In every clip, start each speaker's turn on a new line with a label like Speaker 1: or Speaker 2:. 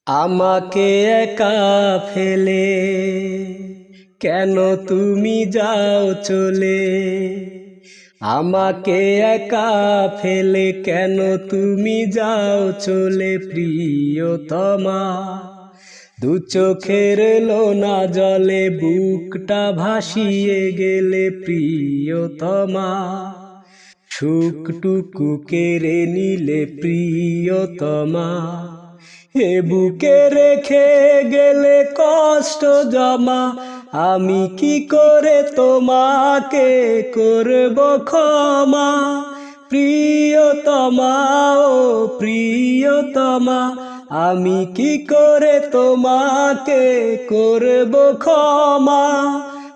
Speaker 1: আমাকে একা ফেলে কেন তুমি যাও চলে? আমাকে একা ফেলে কেন তুমি যাও চলে? প্রিয়তমা, দু চোখের লোনা জলে বুকটা ভাসিয়ে গেলে। প্রিয়তমা, সুখটুকু কেড়ে নিলে। প্রিয়তমা, এ বুকে রেখে গেলে কষ্ট জমা। আমি কি করে তোমাকে করব ক্ষমা? প্রিয়তমা, ও প্রিয়তমা, আমি কি করে তোমাকে করব ক্ষমা?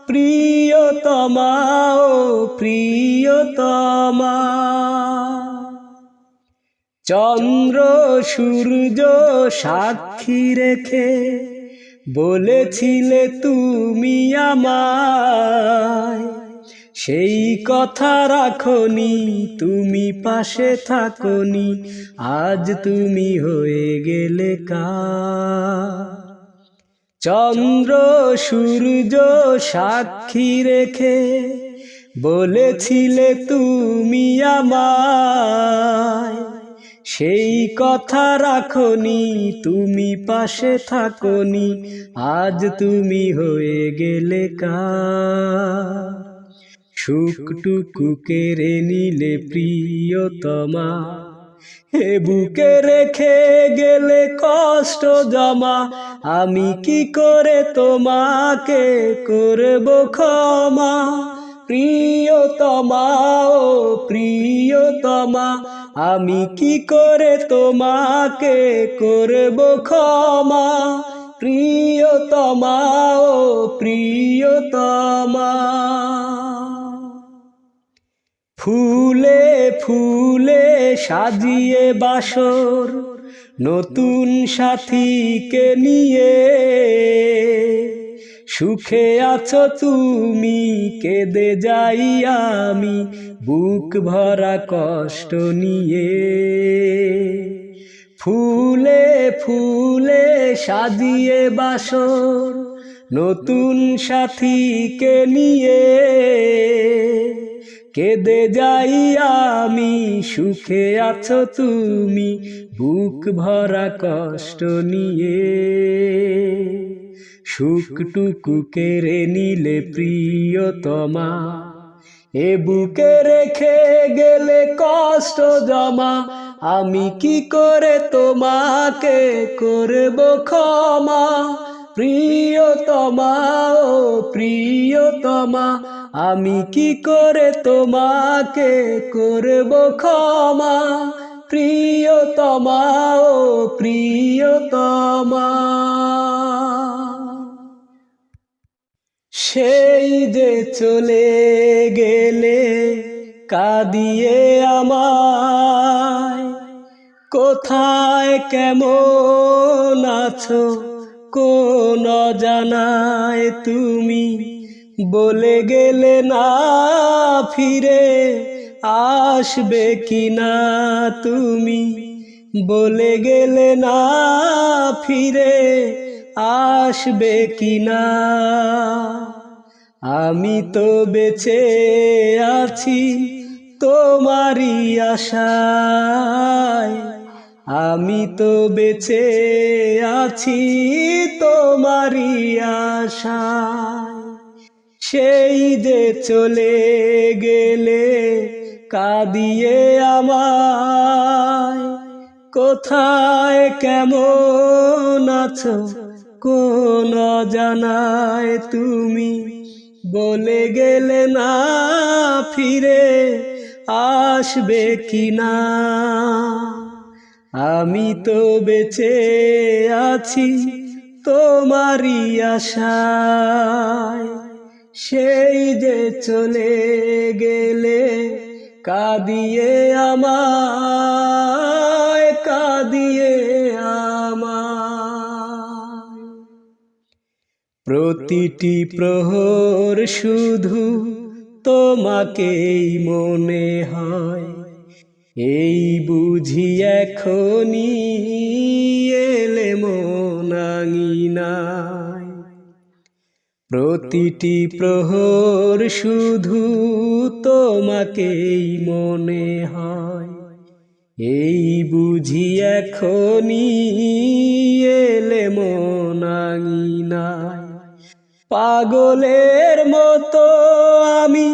Speaker 1: প্রিয়তমা, ও প্রিয়তমা। চন্দ্র সূর্য সাক্ষী রেখে বলেছিলে তুমি আমায়, সেই কথা রাখনি, তুমি পাশে থাকনি। আজ তুমি হয়ে গেলে কার? চন্দ্র সূর্য সাক্ষী রেখে বলেছিলে তুমি আমায়, সেই কথা রাখনি, তুমি পাশে থাকনি। আজ তুমি হয়ে গেলে কার? সুখটুকু কেড়ে নিলে। প্রিয়তমা, হে বুকে রেখে গেলে কষ্ট জমা। আমি কি করে তোমাকে করব ক্ষমা? প্রিয়তমা, ও প্রিয়তমা, আমি কি করে তোমাকে করব ক্ষমা? প্রিয়তমা, ও প্রিয়তমা। ফুলে ফুলে সাজিয়ে বাসর নতুন সাথীকে নিয়ে, সুখে আছো তুমি, কেঁদে যাই আমি বুক ভরা কষ্ট নিয়ে। ফুলে ফুলে সাজিয়ে বাসর নতুন সাথীকে নিয়ে, কেঁদে যাই আমি, সুখে আছো তুমি বুক ভরা কষ্ট নিয়ে। সুখটুকু কেড়ে নিলে। প্রিয়তমা, এ বুকে রেখে গেলে কষ্ট জমা। আমি কি করে তোমাকে করব ক্ষমা? প্রিয়তমা, ও প্রিয়তমা, আমি কি করে তোমাকে করব ক্ষমা? প্রিয়তমা, ও প্রিয়তমা। সেই যে চলে গেলে কাঁদিয়ে আমায়, কোথায় কেমন আছো কোন অজানায় তুমি? বলে গেলে না ফিরে আসবে কিনা তুমি? বলে গেলে না ফিরে আসবে কিনা? আমি তো বেঁচে আছি তোমারই আশায়, আমি তো বেঁচে আছি তোমারই আশায়। সেই যে চলে গেলে কাঁদিয়ে আমায়, কোথায় কেমন আছো কোন অজানায় তুমি? বলে গেলে না ফিরে আসবে কিনা? আমি তো বেঁচে আছি তোমারই আশায়, সেই যে চলে গেলে কাঁদিয়ে আমায়, কাঁদিয়ে আমায়। প্রতিটি প্রহর শুধু তোমাকেই মনে হয়, এই বুঝি এখনি এলে মনে। আঙিনায়। প্রতিটি প্রহর শুধু তোমাকেই মনে হয়, এই বুঝি এখনি এলে মন আঙিনায়। পাগলের মতো আমি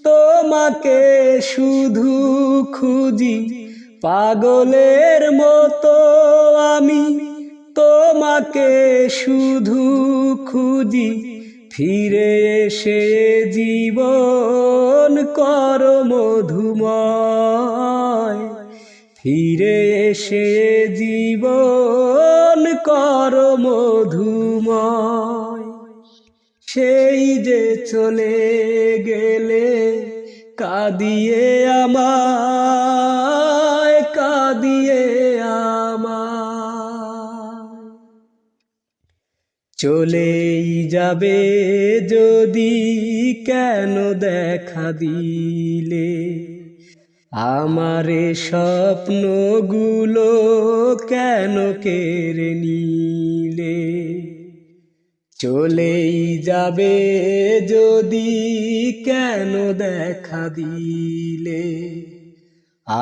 Speaker 1: তোমাকে শুধু খুঁজি, পাগলের মতো আমি তোমাকে শুধু খুঁজি। ফিরে এসে জীবন করো মধুময়, ফিরে এসে জীবন করো মধুময়। সেই যে চলে গেলে কাঁদিয়ে আমায়, কাঁদিয়ে আমায়। চলেই যাবে যদি কেন দেখা দিলে, আমারে স্বপ্নগুলো কেন কেড়ে নিলে। চলেই যাবে যদি কেন দেখা দিলে,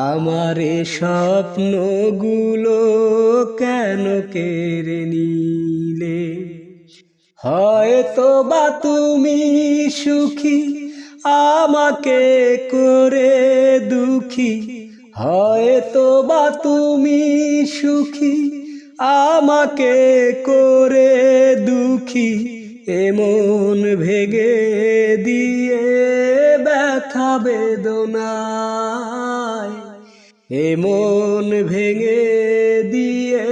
Speaker 1: আমারে স্বপ্নগুলো কেন কেড়ে নিলে। হয়তো বা তুমি সুখী আমাকে করে দুঃখী, হয়তো বা তুমি সুখী আমাকে করে দুঃখী। এমন ভেঙে দিয়ে ব্যথা বেদনায়, এমন ভেঙে দিয়ে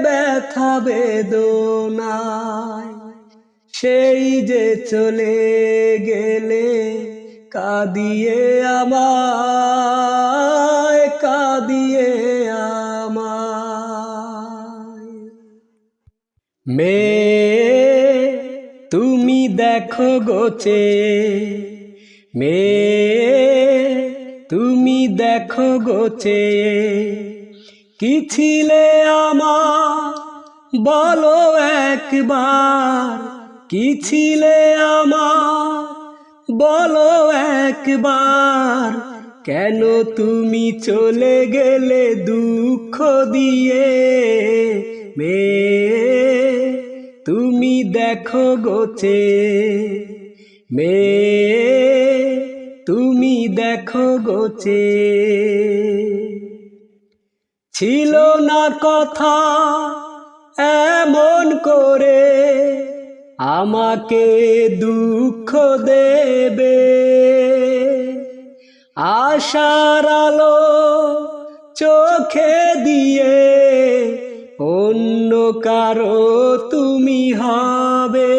Speaker 1: ব্যথা বেদনায়। সেই যে চলে গেলে কাঁদিয়ে আমায়, কাঁদিয়ে আমায়। মেয়ে তুমি দেখো গোচে, মেয়ে তুমি দেখো গোচে। কি ছিলে আমার বলো একবার, কি ছিলে আমার বলো একবার। কেন তুমি চলে গেলে দুঃখ দিয়ে। মেয়ে তুমি দেখো গোচে, মেয়ে তুমি দেখো গোচে। ছিল না কথা এমন করে আমাকে দুঃখ দেবে, আশার আলো চোখে দিয়ে অন্য কারো তুমি হবে।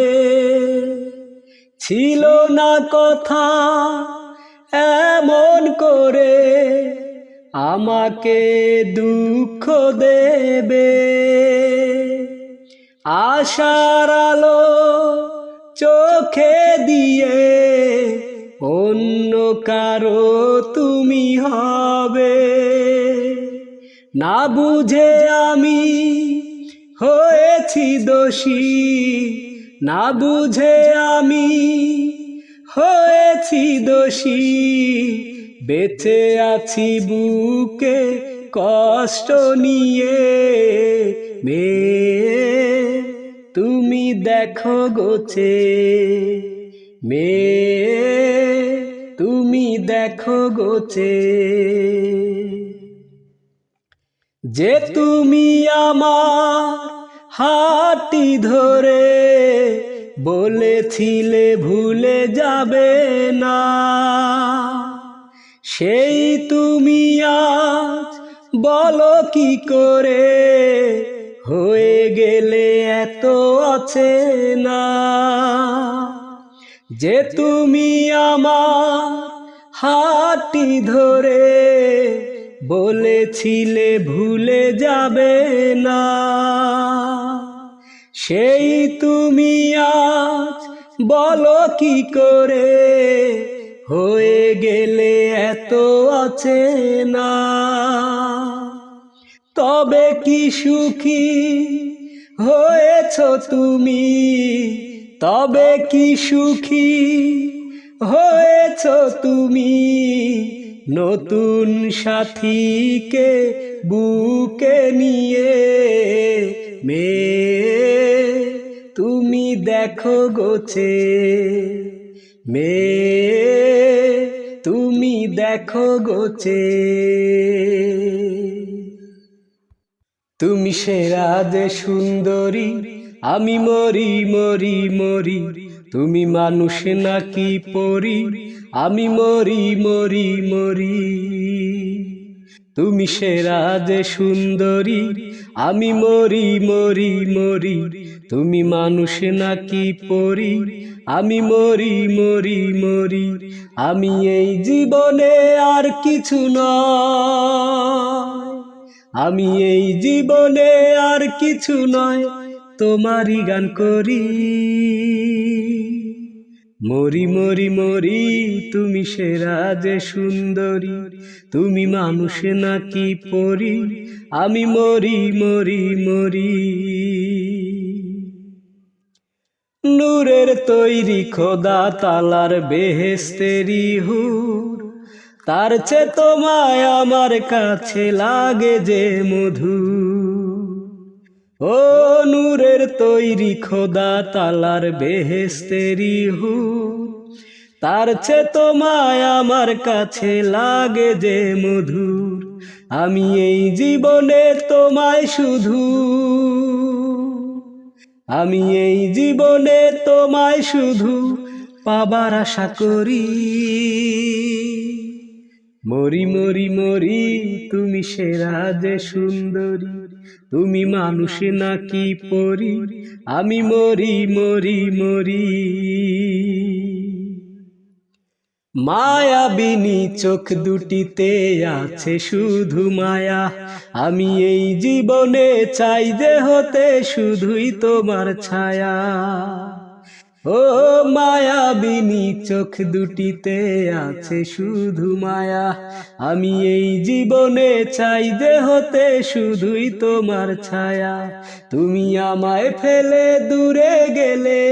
Speaker 1: ছিল না কথা এমন করে আমাকে দুঃখ দেবে, আশার আলো চোখে দিয়ে অন্য কারো তুমি হবে। না বুঝে আমি হয়েছি দোষী, না বুঝে আমি হয়েছি দোষী। বেঁচে আছি বুকে কষ্ট নিয়ে। মেয়ে তুমি দেখো গোচে, মেয়ে তুমি দেখো গোচে। যে তুমি আমার হাতটি ধরে বলেছিলে ভুলে যাবে না, সেই তুমি আজ বলো কি করে হয়ে গেলে এত অচেনা। যে তুমি আমার হাতটি ধরে বলেছিলে ভুলে যাবে না, সেই তুমি আজ বলো কি করে হয়ে গেলে এত অচেনা। তবে কি সুখী হয়ে হয়েছো তুমি, তবে কি সুখী হয়েছো তুমি, নতুন সাথীকে বুকে নিয়ে। মেয়ে তুমি দেখো গোছে, মেয়ে তুমি দেখো গোছে। তুমি সেরা যে সুন্দরী, আমি মরি মরি মরি, তুমি মানুষ নাকি পরী, আমি মরি মরি মরি। তুমি সেরা যে সুন্দরী, আমি মরি মরি মরি, তুমি মানুষ নাকি পরী, আমি মরি মরি মরি। আমি এই জীবনে আর কিছু নয়, আমি এই জীবনে আর কিছু নয়, তোমারই গান করি। মরি মরি মরি, তুমি সেরা যে সুন্দরী, তুমি মানুষ নাকি পরী, আমি মরি মরি মরি। নূরের তৈরি খোদা তালার বেহেশতেরি হুর, তার চেয়ে তোমায় আমার কাছে লাগে যে মধু। ও নূরের তৈরি খোদা তালার বেহেশতেরি হুর, তার চেয়ে তোমায় আমার কাছে লাগে যে মধুর। আমি এই জীবনে তোমায় শুধু, আমি এই জীবনে তোমায় শুধু পাবার আশা করি। মরি মরি মরি, তুমি সেরা যে সুন্দরী, তুমি মানুষ নাকি পরী, আমি মরি মরি মরি। মায়াবিনী চোখ দুটিতে আছে শুধু মায়া, আমি এই জীবনে চাই যে হতে শুধুই তোমার ছায়া। ও মায়াবিনী চোখ দুটিতে আছে শুধু মায়া, আমি এই জীবনে চাই যে হতে শুধুই তোমার ছায়া। তুমি আমায় ফেলে দূরে গেলে,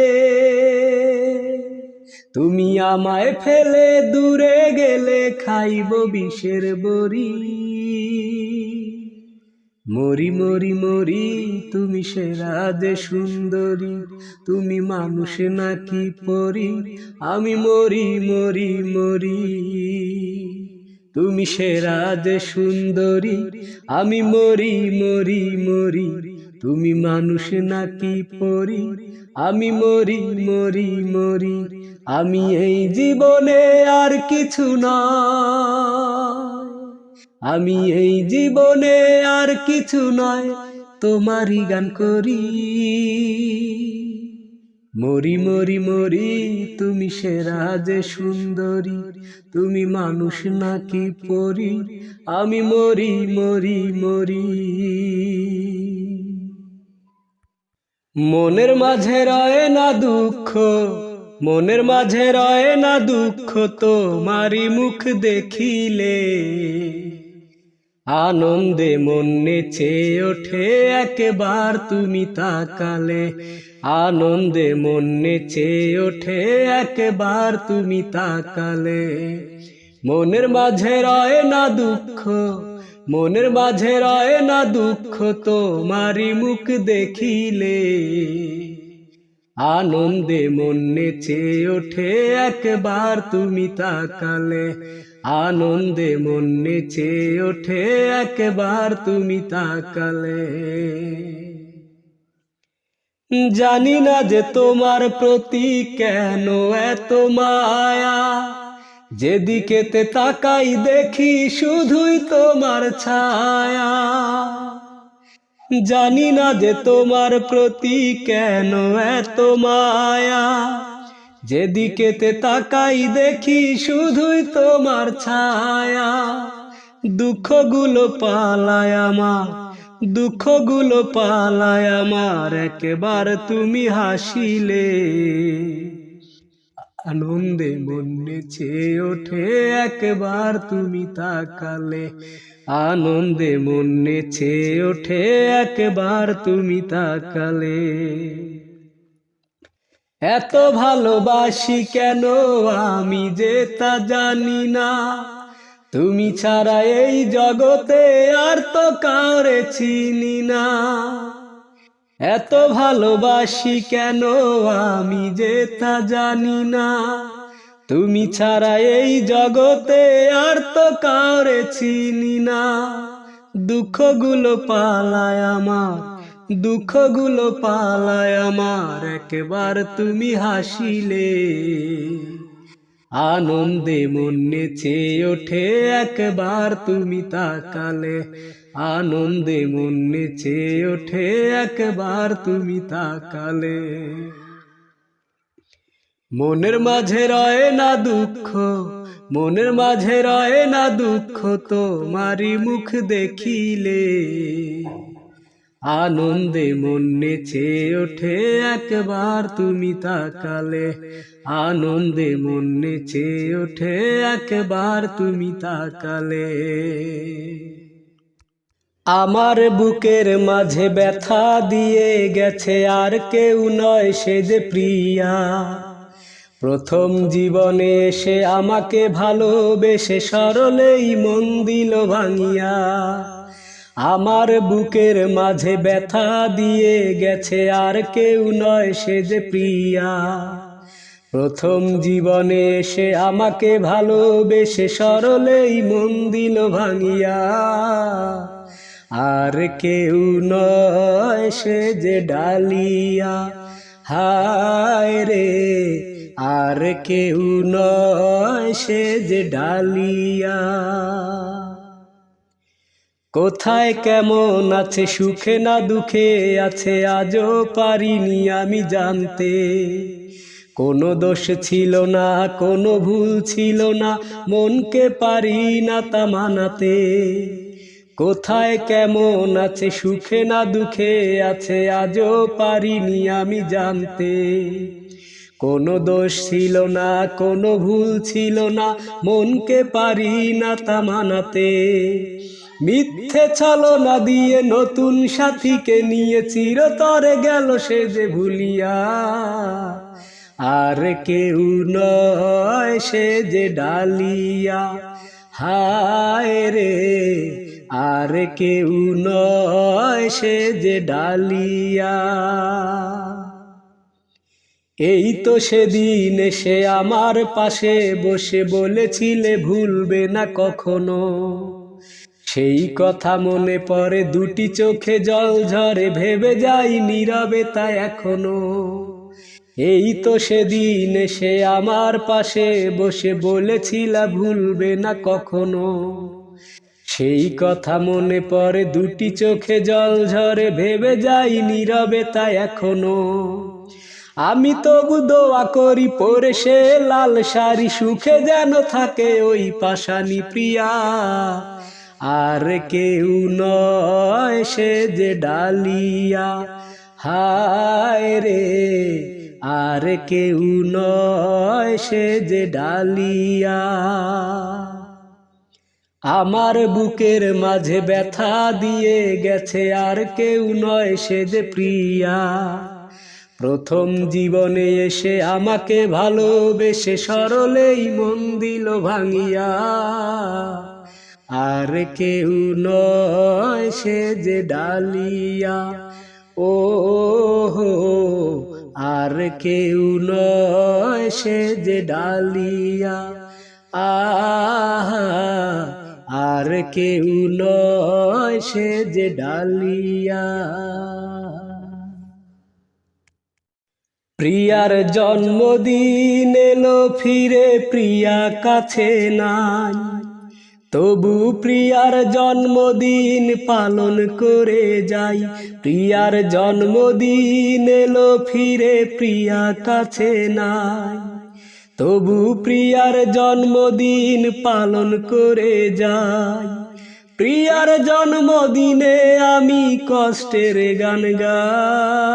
Speaker 1: তুমি আমায় ফেলে দূরে গেলে খাইব বিষের বড়ি। মরি মরি মরি, তুমি সেরা যে সুন্দরী, তুমি মানুষ নাকি পরী, আমি মরি মরি মরি। তুমি সেরা যে সুন্দরী, আমি মরি মরি মরি, তুমি মানুষ নাকি পরী, আমি মরি মরি মরি। আমি এই জীবনে আর কিছু নয়, আমি এই জীবনে আর কিছু নয়, তোমারই গান করি। মরি মরি মরি, তুমি সেরা যে সুন্দরী, তুমি মানুষ নাকি পরী, আমি মরি মরি মরি। মনের মাঝে রয় না দুঃখ, মনের মাঝে রয় না দুঃখ, তোমারি মুখ দেখিলে আনন্দে মন নেচে ওঠে একবার তুমি তাকালে। আনন্দে মন নেচে ওঠে একবার তুমি তাকালে। মনের মাঝে রয় না দুঃখ, মনের মাঝে রয় না দুঃখ, তোমারি মুখ দেখিলে আনন্দে মন নেচে ওঠে একবার তুমি তাকালে। আনন্দে মন নেচে ওঠে একবার তুমি তাকালে। জানি না যে তোমার প্রতি কেন এত মায়া, যেদিকেতে তাকাই দেখি শুধুই তোমার ছায়া। জানি না যে তোমার প্রতি কেন এত মায়া, যেদিকেতে তাকাই দেখি শুধুই তোমার ছায়া। দুঃখগুলো পালায় আমার, দুঃখগুলো পালায় আমার, একবার তুমি হাসিলে আনন্দে মন নেচে ওঠে একবার তুমি তাকালে। আনন্দে মন নেচে ওঠে একবার তুমি তাকালে। এত ভালোবাসি কেন আমি যে তা জানি না, তুমি ছাড়া এই জগতে আর তো কাউরে চিনি না। এত ভালোবাসি কেন আমি যে তা জানি না, তুমি ছাড়া এই জগতে আর তো কাউরে চিনি না। দুঃখগুলো পালায় আমার, দুঃখগুলো পালায় আমার, একবার তুমি হাসিলে। আনন্দে মন নেচে ওঠে একবার তুমি তাকালে। আনন্দে মন নেচে ওঠে একবার তুমি তাকালে। মনের মাঝে রয় না দুঃখ, মনের মাঝে রয় না দুঃখ, তোমারি মুখ দেখিলে। আনন্দে মন নেচে ওঠে একবার তুমি তাকালে। আনন্দে মন নেচে ওঠে একবার তুমি তাকালে। আমার বুকের মাঝে ব্যথা দিয়ে গেছে আর কেউ নয় সে যে প্রিয়া। প্রথম জীবনে এসে আমাকে ভালোবেসে সরলেই মন দিল ভাঙিয়া। আমার বুকের মাঝে ব্যথা দিয়ে গেছে আর কেউ নয় সে যে প্রিয়া। প্রথম জীবনে এসে আমাকে ভালোবেসে সরলেই মন দিল ভাঙিয়া। আর কেউ নয় সে যে ডালিয়া, হায় রে, আর কেউ নয় সে যে ডালিয়া। কোথায় কেমন আছে সুখে না দুঃখে আছে আজও পারিনি আমি জানতে। কোনো দোষ ছিল না, কোনো ভুল ছিল না, মনকে পারি না তা মানাতে। কোথায় কেমন আছে সুখে না দুঃখে আছে আজও পারিনি আমি জানতে। কোনো দোষ ছিল না, কোনো ভুল ছিল না, মনকে পারি না তা মানাতে। মিথ্যে ছলনা দিয়ে নতুন সাথীকে নিয়ে চিরতরে গেল সে যে ভুলিয়া। আর কেউ নয় সে যে ডালিয়া, হায় রে, আর কেউ নয় সে যে ডালিয়া। এই তো সেদিন এসে আমার পাশে বসে বলেছিলে ভুলবে না কখনো। সেই কথা মনে পড়ে দুটি চোখে জল ঝরে, ভেবে যাই নীরবে তা এখনো। এই তো সেদিন এসে আমার পাশে বসে বলেছিলা ভুলবে না কখনো। সেই কথা মনে পড়ে দুটি চোখে জল ঝরে, ভেবে যাই নীরবে তা এখনো। আমি তবু দোয়া করি পরে সে লাল শাড়ি, সুখে যেন থাকে ওই পাশানি প্রিয়া। আর কেউ নয় সে যে ডালিয়া, হায় রে, আর কেউ নয় সে যে ডালিয়া। আমার বুকের মাঝে ব্যথা দিয়ে গেছে আর কেউ নয় সে যে প্রিয়া। প্রথম জীবনে এসে আমাকে ভালোবেসে সরলেই মন দিল ভাঙিয়া। আর কেউ নয় সে যে ডালিয়া, ও হো, আর কেউ নয় সে যে ডালিয়া। আহা, আর কেউ নয় সে যে ডালিয়া। প্রিয়ার জন্মদিন এলো ফিরে প্রিয়া কাছে নাই, তবু প্রিয়ার জন্মদিন পালন করে যাই। প্রিয়ার জন্মদিন এলো ফিরে প্রিয়া কাছে নাই, তবু প্রিয়ার জন্মদিন পালন করে যাই। প্রিয়ার জন্মদিনে আমি কষ্টের গান গাই।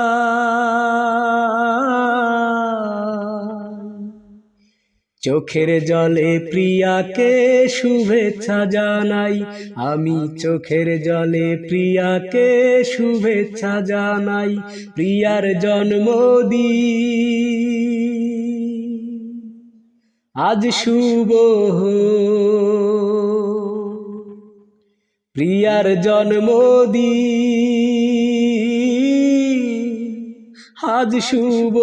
Speaker 1: চোখের জলে প্রিয়াকে শুভেচ্ছা জানাই, আমি চোখের জলে প্রিয়াকে শুভেচ্ছা জানাই। প্রিয়ার জন্মদিন আজ শুভ, প্রিয়ার জন্মদিন আজ শুভ।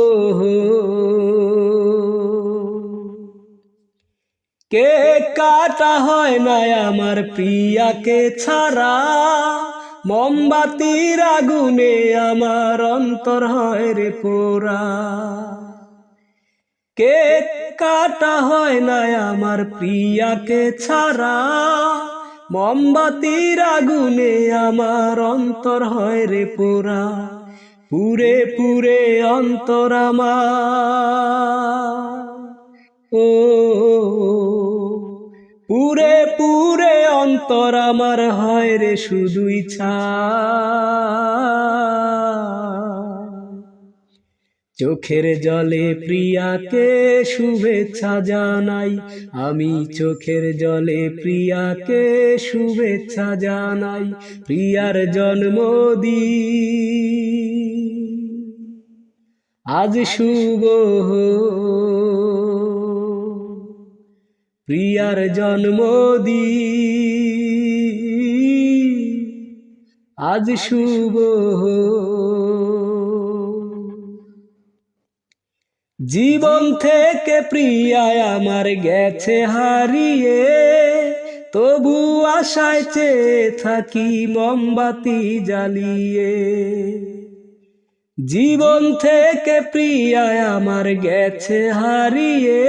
Speaker 1: কেক কাটা হয় না আমার প্রিয়াকে ছাড়া, মোমবাতির আগুনে আমার অন্তর হয় রে পোড়া। কেক কাটা হয় না আমার প্রিয়াকে ছাড়া, মোমবাতির আগুনে আমার অন্তর হয় রে পোড়া। পুরে পুরে অন্তর আমার, ও পুরে পুরে অন্তর আমার হয় রে শুধুই ছাই। চোখের জলে প্রিয়াকে শুভেচ্ছা জানাই, আমি চোখের জলে প্রিয়াকে শুভেচ্ছা জানাই। প্রিয়ার জন্মদিন আজ শুভ, প্রিয়ার জন্মদিন আজ শুভ। জীবন থেকে প্রিয়া আমার গেছে হারিয়ে, তবু আশায় চেয়ে থাকি মোমবাতি জ্বালিয়ে। জীবন থেকে প্রিয়া আমার গেছে হারিয়ে,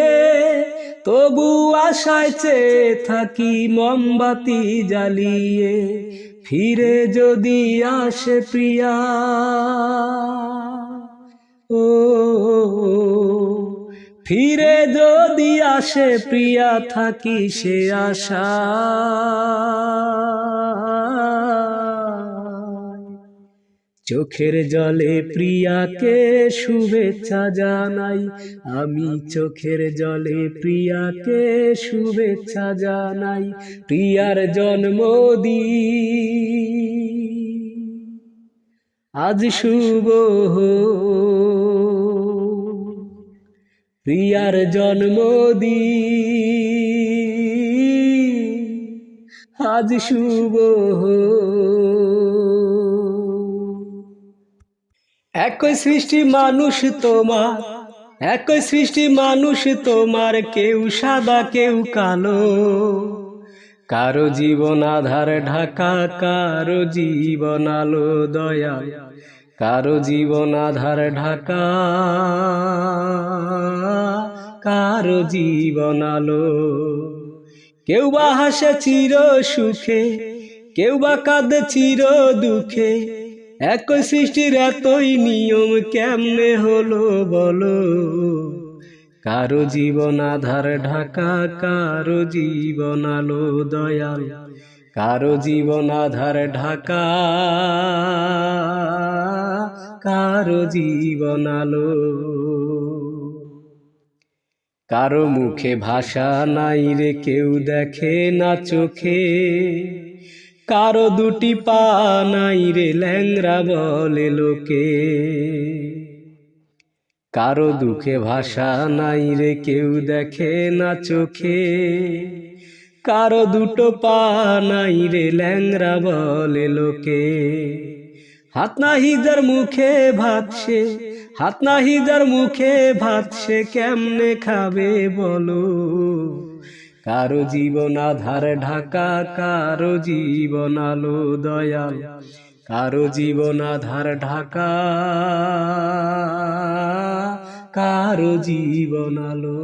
Speaker 1: তবু আশায় চেয়ে থাকি মোমবাতি জ্বালিয়ে। ফিরে যদি আসে প্রিয়া, ও ফিরে যদি আসে প্রিয়া থাকি সে আশা। চোখের জলে প্রিয়াকে শুভেচ্ছা জানাই, আমি চোখের জলে প্রিয়াকে শুভেচ্ছা জানাই। প্রিয়ার জন্মদিন আজ শুভ, প্রিয়ার জন্মদিন আজ শুভ। একই সৃষ্টি মানুষ তোমার, একই সৃষ্টি মানুষ তোমার, কেউ সাদা কেউ কালো। কারো জীবন আধার ঢাকা, কারো জীবন আলো দয়াল, কারো জীবন আধার ঢাকা, কারো জীবন আলো। কেউ বা হাসে চির সুখে, কেউ বা কাঁদে চির দুঃখে। একই সৃষ্টির এতই নিয়ম কেমনে হলো বলো। কারো জীবন আধার ঢাকা, কারো জীবন আলো দয়াল, কারো জীবন আধার ঢাকা, কারো জীবন আলো। কারো মুখে ভাষা নাই রে, কেউ দেখে না চোখে। কারো দুটি পা নাই রে, ল্যাংড়া বলে লোকে। কারো দুঃখে ভাষা নাই রে, কেউ দেখে না চোখে। কারো দুটো পা নাই রে, ল্যাংড়া বলে লোকে। হাত নাহি যার মুখে ভাত সে, হাত নাহি যার মুখে ভাত সে কেমনে খাবে বলো। কারো জীবন আধার ঢাকা, কারো জীবন আলো দয়াল, কারো জীবন আধার ঢাকা, কারো জীবন আলো।